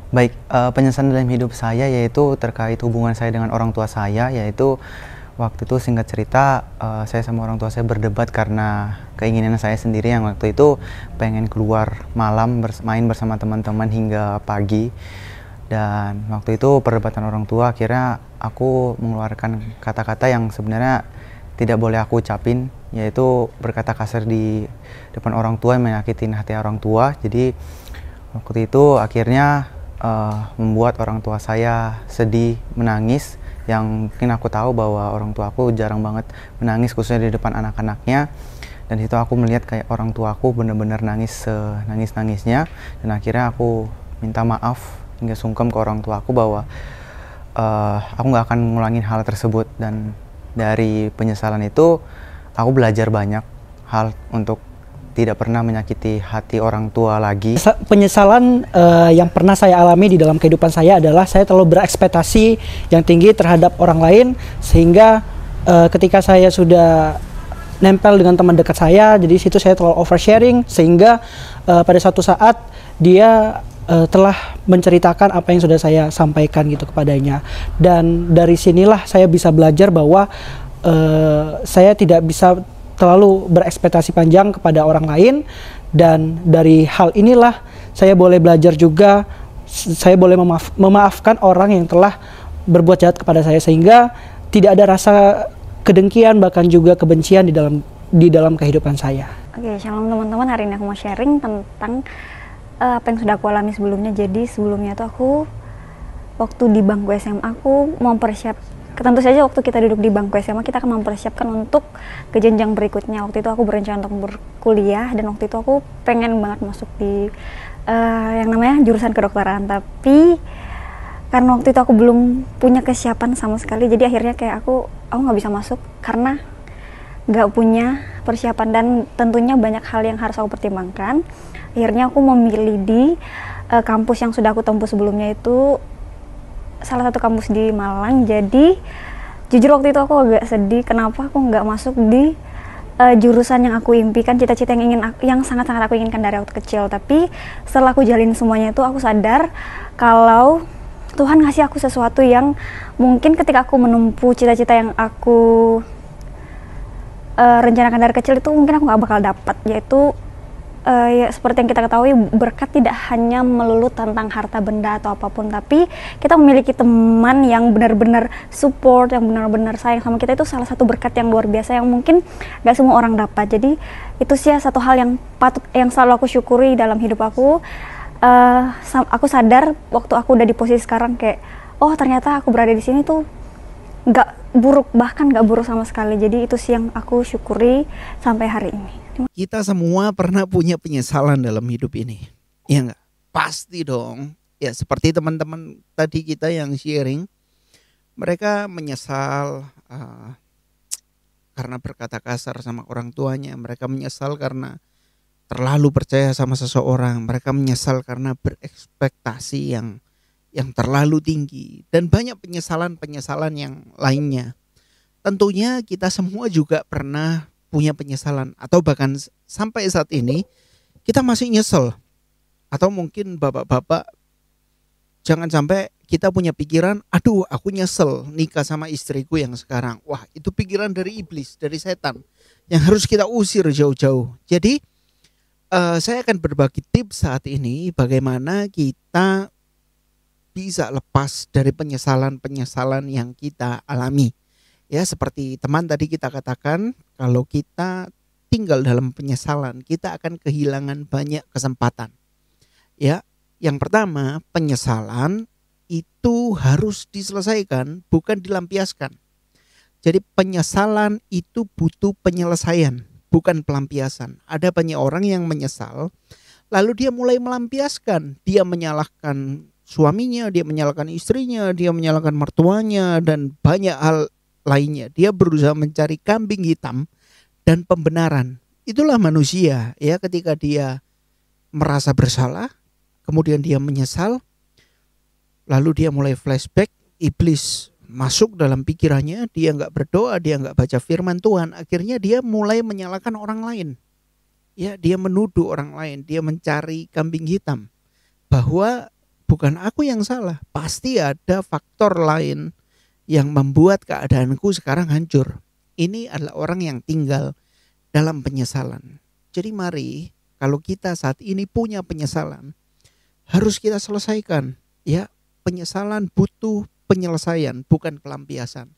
Baik, penyesalan dalam hidup saya yaitu terkait hubungan saya dengan orang tua saya, yaitu waktu itu singkat cerita, saya sama orang tua saya berdebat karena keinginan saya sendiri yang waktu itu pengen keluar malam main bersama teman-teman hingga pagi. Dan waktu itu perdebatan orang tua, akhirnya aku mengeluarkan kata-kata yang sebenarnya tidak boleh aku ucapin, yaitu berkata kasar di depan orang tua yang menyakitin hati orang tua. Jadi waktu itu akhirnya membuat orang tua saya sedih, menangis, yang mungkin aku tahu bahwa orang tua aku jarang banget menangis khususnya di depan anak-anaknya. Dan itu aku melihat kayak orang tua aku benar-benar nangis senangis-nangisnya, dan akhirnya aku minta maaf hingga sungkem ke orang tua aku bahwa aku nggak akan ngulangin hal tersebut. Dan dari penyesalan itu aku belajar banyak hal untuk tidak pernah menyakiti hati orang tua lagi. Penyesalan yang pernah saya alami di dalam kehidupan saya adalah saya terlalu berekspektasi yang tinggi terhadap orang lain, sehingga ketika saya sudah nempel dengan teman dekat saya, jadi situ saya terlalu oversharing, sehingga pada suatu saat dia telah menceritakan apa yang sudah saya sampaikan gitu kepadanya. Dan dari sinilah saya bisa belajar bahwa saya tidak bisa terlalu berekspektasi panjang kepada orang lain, dan dari hal inilah saya boleh belajar juga, saya boleh memaafkan orang yang telah berbuat jahat kepada saya, sehingga tidak ada rasa kedengkian bahkan juga kebencian di dalam kehidupan saya. Oke, shalom teman-teman. Hari ini aku mau sharing tentang apa yang sudah aku alami sebelumnya. Jadi sebelumnya tuh aku waktu di bangku SMA aku tentu saja waktu kita duduk di bangku SMA kita akan mempersiapkan untuk ke jenjang berikutnya. Waktu itu aku berencana untuk berkuliah, dan waktu itu aku pengen banget masuk di yang namanya jurusan kedokteran. Tapi karena waktu itu aku belum punya kesiapan sama sekali, jadi akhirnya kayak aku nggak bisa masuk karena nggak punya persiapan, dan tentunya banyak hal yang harus aku pertimbangkan. Akhirnya aku memilih di kampus yang sudah aku tempuh sebelumnya, itu salah satu kampus di Malang. Jadi jujur waktu itu aku agak sedih kenapa aku nggak masuk di jurusan yang aku impikan, cita-cita yang sangat-sangat aku inginkan dari waktu kecil. Tapi setelah aku jalin semuanya itu, aku sadar kalau Tuhan ngasih aku sesuatu yang mungkin ketika aku menempuh cita-cita yang aku rencanakan dari kecil itu mungkin aku nggak bakal dapat, yaitu ya seperti yang kita ketahui, berkat tidak hanya melulu tentang harta benda atau apapun, tapi kita memiliki teman yang benar-benar support, yang benar-benar sayang sama kita, itu salah satu berkat yang luar biasa yang mungkin gak semua orang dapat. Jadi itu sih satu hal yang selalu aku syukuri dalam hidup aku. Aku sadar waktu aku udah di posisi sekarang kayak, oh ternyata aku berada di sini tuh gak buruk, bahkan gak buruk sama sekali. Jadi itu sih yang aku syukuri sampai hari ini. Kita semua pernah punya penyesalan dalam hidup ini, ya enggak? Pasti dong. Ya seperti teman-teman tadi kita yang sharing, mereka menyesal karena berkata kasar sama orang tuanya. Mereka menyesal karena terlalu percaya sama seseorang. Mereka menyesal karena berekspektasi yang terlalu tinggi, dan banyak penyesalan-penyesalan yang lainnya. Tentunya kita semua juga pernah punya penyesalan, atau bahkan sampai saat ini kita masih nyesel. Atau mungkin bapak-bapak, jangan sampai kita punya pikiran, aduh aku nyesel nikah sama istriku yang sekarang. Wah, itu pikiran dari iblis, dari setan, yang harus kita usir jauh-jauh. Jadi saya akan berbagi tips saat ini bagaimana kita bisa lepas dari penyesalan-penyesalan yang kita alami. Ya, seperti teman tadi kita katakan, kalau kita tinggal dalam penyesalan, kita akan kehilangan banyak kesempatan. Ya, yang pertama, penyesalan itu harus diselesaikan, bukan dilampiaskan. Jadi penyesalan itu butuh penyelesaian, bukan pelampiasan. Ada banyak orang yang menyesal, lalu dia mulai melampiaskan. Dia menyalahkan suaminya, dia menyalahkan istrinya, dia menyalahkan mertuanya, dan banyak hal lainnya. Dia berusaha mencari kambing hitam dan pembenaran. Itulah manusia, ya. Ketika dia merasa bersalah, kemudian dia menyesal, lalu dia mulai flashback, iblis masuk dalam pikirannya, dia nggak berdoa, dia nggak baca firman Tuhan, akhirnya dia mulai menyalahkan orang lain. Ya, dia menuduh orang lain, dia mencari kambing hitam, bahwa bukan aku yang salah. Pasti ada faktor lain yang membuat keadaanku sekarang hancur. Ini adalah orang yang tinggal dalam penyesalan. Jadi mari, kalau kita saat ini punya penyesalan, harus kita selesaikan. Ya, penyesalan butuh penyelesaian, bukan pelampiasan.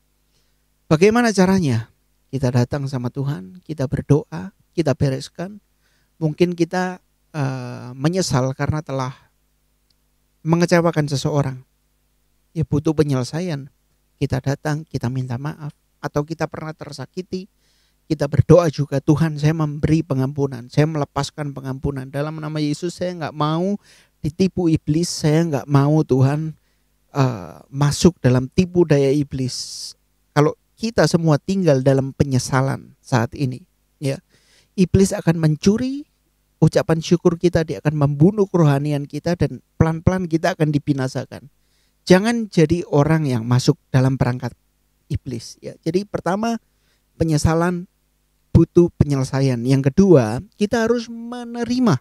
Bagaimana caranya? Kita datang sama Tuhan, kita berdoa, kita bereskan. Mungkin kita menyesal karena telah mengecewakan seseorang. Ya butuh penyelesaian. Kita datang, kita minta maaf. Atau kita pernah tersakiti, kita berdoa juga, Tuhan saya memberi pengampunan, saya melepaskan pengampunan. Dalam nama Yesus saya gak mau ditipu iblis, saya gak mau Tuhan masuk dalam tipu daya iblis. Kalau kita semua tinggal dalam penyesalan saat ini, ya, iblis akan mencuri ucapan syukur kita, dia akan membunuh kerohanian kita dan pelan-pelan kita akan dibinasakan. Jangan jadi orang yang masuk dalam perangkat iblis, ya. Jadi pertama, penyesalan butuh penyelesaian. Yang kedua, kita harus menerima.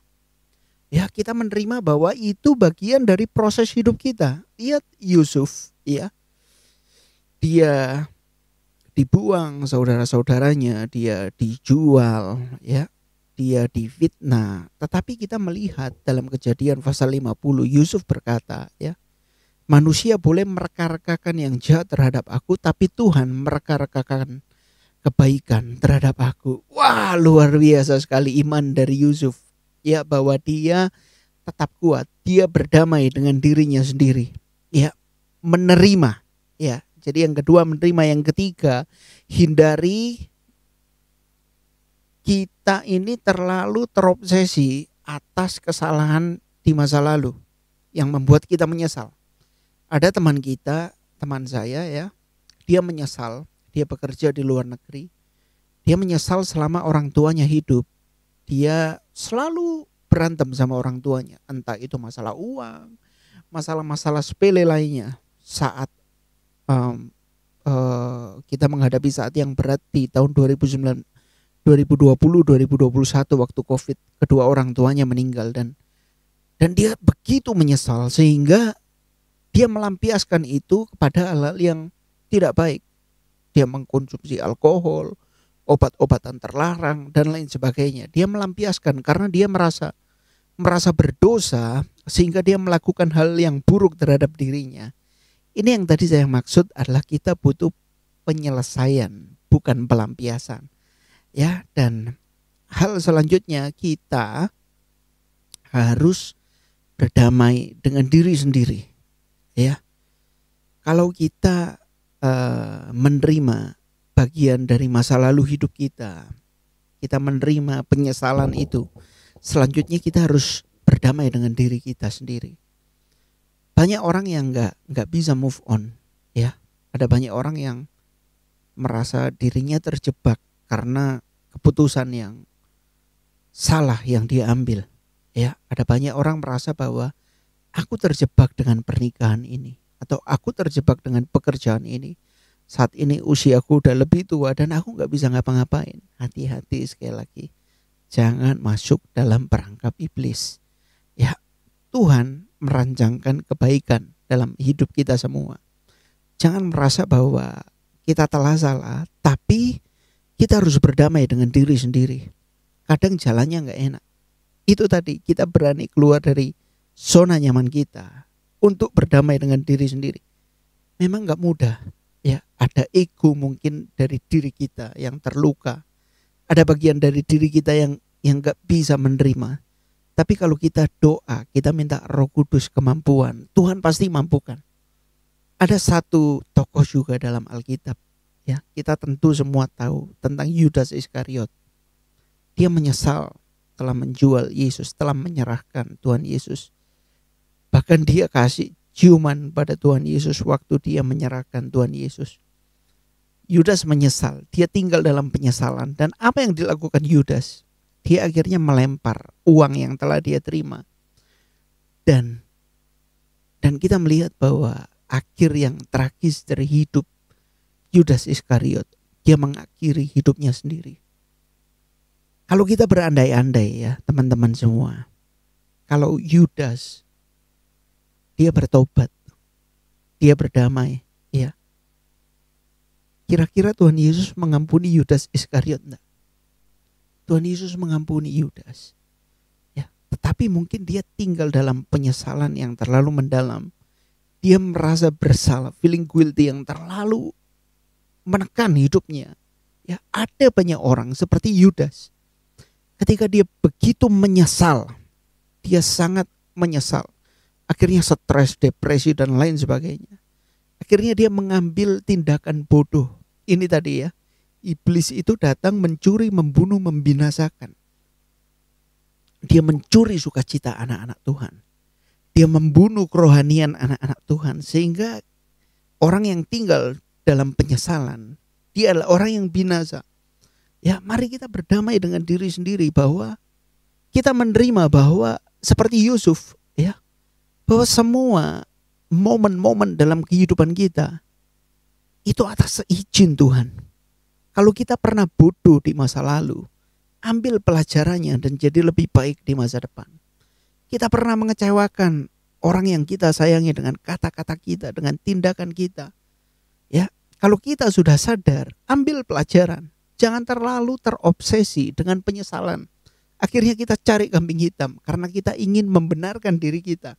Ya, kita menerima bahwa itu bagian dari proses hidup kita. Lihat Yusuf, ya. Dia dibuang saudara-saudaranya, dia dijual, ya. Dia difitnah. Tetapi kita melihat dalam Kejadian pasal 50, Yusuf berkata, ya, manusia boleh mereka-rekakan yang jahat terhadap aku, tapi Tuhan mereka-rekakan kebaikan terhadap aku. Wah, luar biasa sekali iman dari Yusuf. Ya, bahwa dia tetap kuat, dia berdamai dengan dirinya sendiri. Ya, menerima. Ya, jadi yang kedua menerima, yang ketiga hindari kita ini terlalu terobsesi atas kesalahan di masa lalu yang membuat kita menyesal. Ada teman kita, teman saya, ya, dia menyesal, dia bekerja di luar negeri, dia menyesal selama orang tuanya hidup, dia selalu berantem sama orang tuanya, entah itu masalah uang, masalah-masalah sepele lainnya. Saat kita menghadapi saat yang berat di tahun 2020, 2021 waktu COVID, kedua orang tuanya meninggal dan dia begitu menyesal sehingga dia melampiaskan itu kepada hal-hal yang tidak baik. Dia mengkonsumsi alkohol, obat-obatan terlarang dan lain sebagainya. Dia melampiaskan karena dia merasa berdosa sehingga dia melakukan hal yang buruk terhadap dirinya. Ini yang tadi saya maksud adalah kita butuh penyelesaian, bukan pelampiasan. Ya, dan hal selanjutnya kita harus berdamai dengan diri sendiri. Ya, kalau kita menerima bagian dari masa lalu hidup kita menerima penyesalan itu, selanjutnya kita harus berdamai dengan diri kita sendiri. Banyak orang yang nggak bisa move on, ya. Ada banyak orang yang merasa dirinya terjebak karena keputusan yang salah yang dia ambil, ya. Ada banyak orang merasa bahwa aku terjebak dengan pernikahan ini, atau aku terjebak dengan pekerjaan ini. Saat ini usiaku udah lebih tua dan aku gak bisa ngapa-ngapain. Hati-hati sekali lagi, jangan masuk dalam perangkap iblis. Ya, Tuhan merancangkan kebaikan dalam hidup kita semua. Jangan merasa bahwa kita telah salah, tapi kita harus berdamai dengan diri sendiri. Kadang jalannya gak enak. Itu tadi, kita berani keluar dari zona nyaman kita untuk berdamai dengan diri sendiri. Memang gak mudah, ya. Ada ego mungkin dari diri kita yang terluka. Ada bagian dari diri kita yang gak bisa menerima. Tapi kalau kita doa, kita minta Roh Kudus kemampuan, Tuhan pasti mampukan. Ada satu tokoh juga dalam Alkitab, ya. Kita tentu semua tahu tentang Yudas Iskariot. Dia menyesal telah menjual Yesus, telah menyerahkan Tuhan Yesus. Bahkan dia kasih ciuman pada Tuhan Yesus waktu dia menyerahkan Tuhan Yesus. Yudas menyesal, dia tinggal dalam penyesalan. Dan apa yang dilakukan Yudas? Dia akhirnya melempar uang yang telah dia terima. Dan kita melihat bahwa akhir yang tragis dari hidup Yudas Iskariot, dia mengakhiri hidupnya sendiri. Kalau kita berandai-andai, ya teman-teman semua, kalau Yudas dia bertobat, dia berdamai, ya. Kira-kira Tuhan Yesus mengampuni Yudas Iskariot enggak? Tuhan Yesus mengampuni Yudas. Ya, tetapi mungkin dia tinggal dalam penyesalan yang terlalu mendalam. Dia merasa bersalah, feeling guilty yang terlalu menekan hidupnya. Ya, ada banyak orang seperti Yudas. Ketika dia begitu menyesal, dia sangat menyesal. Akhirnya stres, depresi dan lain sebagainya. Akhirnya dia mengambil tindakan bodoh. Ini tadi ya, iblis itu datang mencuri, membunuh, membinasakan. Dia mencuri sukacita anak-anak Tuhan. Dia membunuh kerohanian anak-anak Tuhan. Sehingga orang yang tinggal dalam penyesalan, dia adalah orang yang binasa. Ya, mari kita berdamai dengan diri sendiri bahwa kita menerima bahwa seperti Yusuf, ya, bahwa semua momen-momen dalam kehidupan kita itu atas izin Tuhan. Kalau kita pernah bodoh di masa lalu, ambil pelajarannya dan jadi lebih baik di masa depan. Kita pernah mengecewakan orang yang kita sayangi dengan kata-kata kita, dengan tindakan kita. Ya, kalau kita sudah sadar, ambil pelajaran. Jangan terlalu terobsesi dengan penyesalan. Akhirnya kita cari kambing hitam karena kita ingin membenarkan diri kita.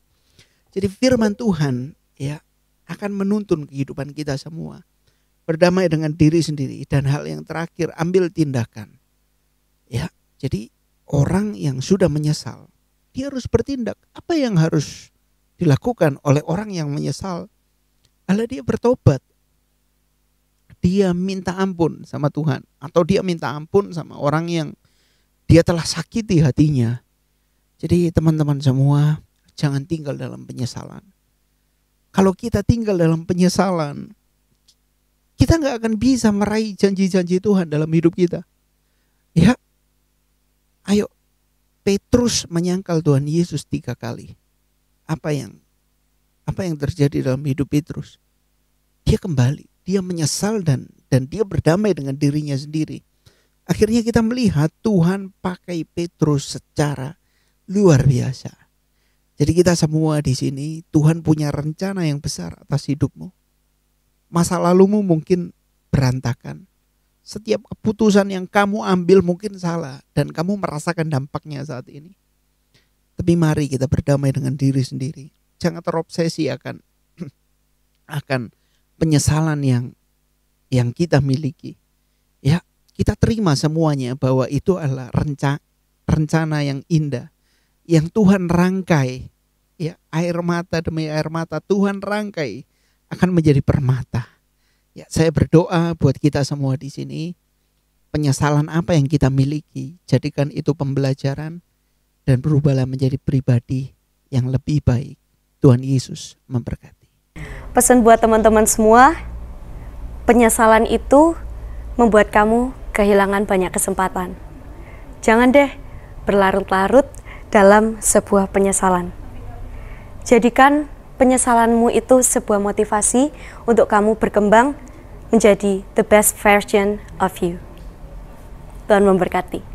Jadi firman Tuhan, ya, akan menuntun kehidupan kita semua. Berdamai dengan diri sendiri, dan hal yang terakhir, ambil tindakan. Ya, jadi orang yang sudah menyesal, dia harus bertindak. Apa yang harus dilakukan oleh orang yang menyesal? Adalah dia bertobat. Dia minta ampun sama Tuhan, atau dia minta ampun sama orang yang dia telah sakiti hatinya. Jadi teman-teman semua, jangan tinggal dalam penyesalan. Kalau kita tinggal dalam penyesalan, kita gak akan bisa meraih janji-janji Tuhan dalam hidup kita. Ya, ayo, Petrus menyangkal Tuhan Yesus 3 kali. Apa yang terjadi dalam hidup Petrus? Dia kembali, dia menyesal dan dia berdamai dengan dirinya sendiri. Akhirnya kita melihat Tuhan pakai Petrus secara luar biasa. Jadi kita semua di sini, Tuhan punya rencana yang besar atas hidupmu. Masa lalumu mungkin berantakan. Setiap keputusan yang kamu ambil mungkin salah dan kamu merasakan dampaknya saat ini. Tapi mari kita berdamai dengan diri sendiri. Jangan terobsesi akan penyesalan yang kita miliki. Ya, kita terima semuanya bahwa itu adalah rencana yang indah yang Tuhan rangkai. Ya, air mata demi air mata Tuhan rangkai akan menjadi permata. Ya, saya berdoa buat kita semua di sini, penyesalan apa yang kita miliki, jadikan itu pembelajaran dan berubahlah menjadi pribadi yang lebih baik. Tuhan Yesus memberkati. Pesan buat teman-teman semua, penyesalan itu membuat kamu kehilangan banyak kesempatan. Jangan deh berlarut-larut dalam sebuah penyesalan. Jadikan penyesalanmu itu sebuah motivasi untuk kamu berkembang menjadi the best version of you. Tuhan memberkati.